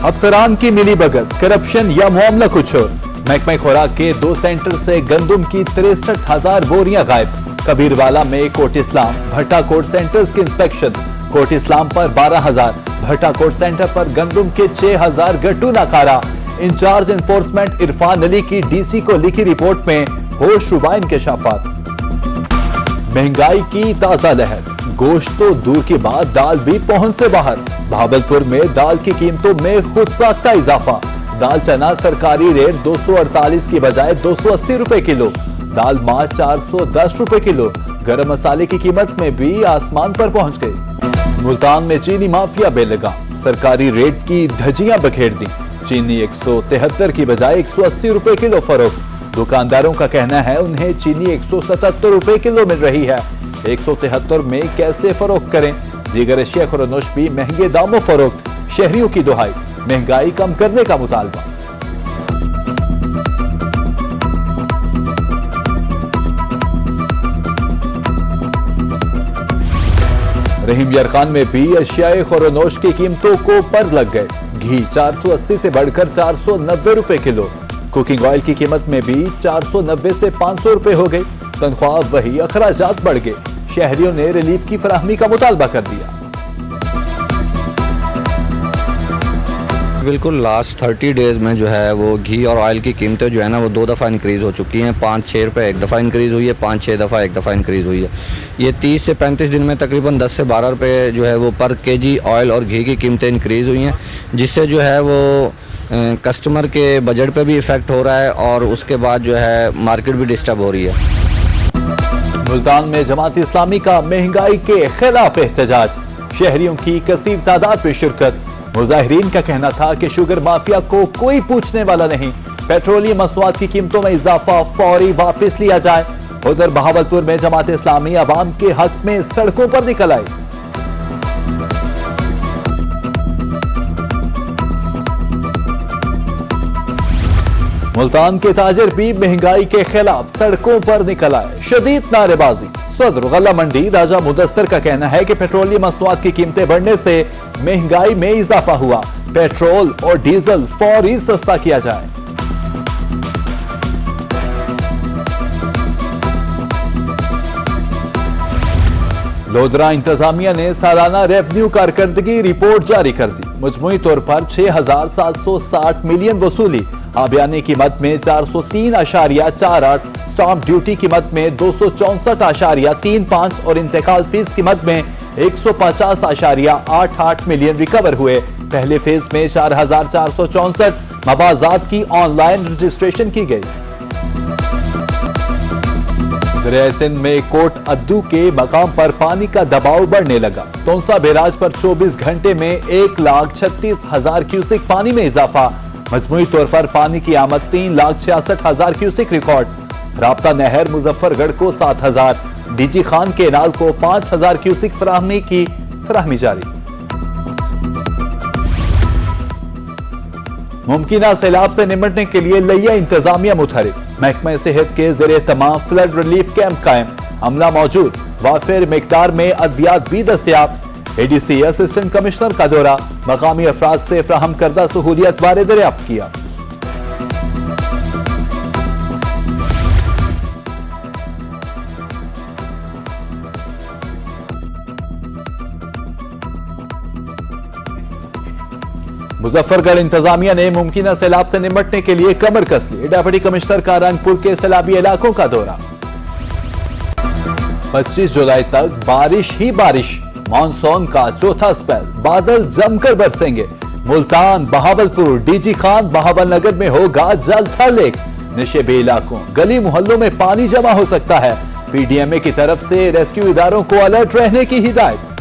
افسران کی ملی بھگت، کرپشن یا معاملہ کچھ اور۔ محکمہ خوراک کے 2 سینٹر سے گندم کی 63,000 بوریاں غائب۔ کبیروالا میں کوٹ اسلام، بھٹا کوٹ سینٹرز کی انسپیکشن، کوٹ اسلام پر 12,000، بھٹا کوٹ سینٹر پر گندم کے 6,000 گٹو ناکارہ۔ انچارج انفورسمنٹ عرفان علی کی ڈی سی کو لکھی رپورٹ میں ہوش ربا انکشافات۔ مہنگائی کی تازہ لہر، گوشت تو دور کی بات دال بھی پہنچ سے باہر۔ بھاولپور میں دال کی قیمتوں میں خود ساختہ اضافہ، دال چنا سرکاری ریٹ 248 کی بجائے 280 روپے کلو، دال ماں 410 روپے کلو۔ گرم مسالے کی قیمت میں بھی آسمان پر پہنچ گئی۔ ملتان میں چینی مافیا بے لگام، سرکاری ریٹ کی دھجیاں بکھیر دیں، چینی 173 کی بجائے 180 روپے کلو فروخت۔ دکانداروں کا کہنا ہے انہیں چینی 177 روپے کلو مل رہی ہے، 173 میں کیسے فروخت کریں؟ دیگر اشیاء خورنوش بھی مہنگے داموں فروخت۔ شہریوں کی دہائی، مہنگائی کم کرنے کا مطالبہ۔ رحیم یارخان میں بھی اشیاء خورنوش کی قیمتوں کو پر لگ گئے، گھی 480 سے بڑھ کر 490 روپے کلو، کوکنگ آئل کی قیمت میں بھی 490 سے 500 روپے ہو گئی۔ تنخواہ وہی، اخراجات بڑھ گئے، شہریوں نے ریلیف کی فراہمی کا مطالبہ کر دیا۔ بالکل لاسٹ 30 ڈیز میں جو ہے وہ گھی اور آئل کی قیمتیں جو ہے نا وہ 2 دفعہ انکریز ہو چکی ہیں، 5-6 روپے ایک دفعہ انکریز ہوئی ہے، 5-6 دفعہ ایک دفعہ انکریز ہوئی ہے۔ یہ 30 سے 35 دن میں تقریباً 10 سے 12 روپے جو ہے وہ پر کے جی آئل اور گھی کی قیمتیں انکریز ہوئی ہیں، جس سے جو ہے وہ کسٹمر کے بجٹ پہ بھی ایفیکٹ ہو رہا ہے اور اس کے بعد جو ہے مارکیٹ بھی ڈسٹرب ہو رہی ہے۔ ملتان میں جماعت اسلامی کا مہنگائی کے خلاف احتجاج، شہریوں کی کثیر تعداد میں شرکت۔ مظاہرین کا کہنا تھا کہ شوگر مافیا کو کوئی پوچھنے والا نہیں، پیٹرولیم مصنوعات کی قیمتوں میں اضافہ فوری واپس لیا جائے۔ ادھر بہاولپور میں جماعت اسلامی عوام کے حق میں سڑکوں پر نکل آئی۔ ملتان کے تاجر بھی مہنگائی کے خلاف سڑکوں پر نکل آئے، شدید نعرے بازی۔ صدر غلہ منڈی راجہ مدثر کا کہنا ہے کہ پیٹرولیم مصنوعات کی قیمتیں بڑھنے سے مہنگائی میں اضافہ ہوا، پیٹرول اور ڈیزل فوری سستا کیا جائے۔ لودھرا انتظامیہ نے سالانہ ریونیو کارکردگی رپورٹ جاری کر دی، مجموعی طور پر 6,760 ملین وصولی، آبیانی قیمت میں 403.48، سٹامپ ڈیوٹی قیمت میں 264.35 اور انتقال فیس قیمت میں 150.88 ملین ریکور ہوئے۔ پہلے فیز میں 4,464 مواضعات کی آن لائن رجسٹریشن کی گئی۔ دریائے سندھ میں کوٹ ادو کے مقام پر پانی کا دباؤ بڑھنے لگا، تونسا بیراج پر 24 گھنٹے میں 1,36,000 کیوسک پانی میں اضافہ، مجموعی طور پر پانی کی آمد 3,66,000 کیوسک ریکارڈ۔ رابطہ نہر مظفر گڑھ کو 7,000، ڈی جی خان کینال کو 5,000 کیوسک فراہمی جاری۔ ممکنہ سیلاب سے نمٹنے کے لیے لیا انتظامیہ متحرک، محکمہ صحت کے زیر اہتمام فلڈ ریلیف کیمپ قائم، عملہ موجود، وافر مقدار میں ادویات بھی دستیاب۔ اے ڈی سی اسسٹنٹ کمشنر کا دورہ، مقامی افراد سے فراہم کردہ سہولیات بارے دریافت کیا۔ مظفر گڑھ انتظامیہ نے ممکنہ سیلاب سے نمٹنے کے لیے کمر کس لی، ڈپٹی کمشنر کا رنگپور کے سیلابی علاقوں کا دورہ۔ 25 جولائی تک بارش ہی بارش، مانسون کا چوتھا سپیل، بادل جم کر برسیں گے۔ ملتان، بہاولپور، ڈی جی خان، بہاول نگر میں ہوگا جل تھل لیک، نشیبی علاقوں، گلی محلوں میں پانی جمع ہو سکتا ہے، پی ڈی ایم اے کی طرف سے ریسکیو اداروں کو الرٹ رہنے کی ہدایت۔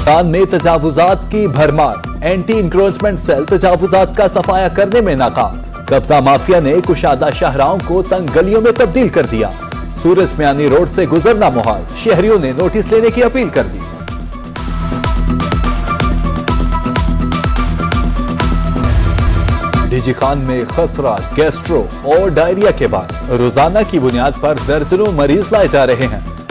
ملتان میں تجاوزات کی بھرمار، اینٹی انکروچمنٹ سیل تجاوزات کا صفایا کرنے میں ناکام، قبضہ مافیا نے کشادہ شاہراہوں کو تنگ گلیوں میں تبدیل کر دیا، سورج میانی روڈ سے گزرنا محال، شہریوں نے نوٹس لینے کی اپیل کر دی۔ ڈی جی خان میں خسرہ، گیسٹرو اور ڈائریا کے بعد روزانہ کی بنیاد پر درجنوں مریض لائے جا رہے ہیں،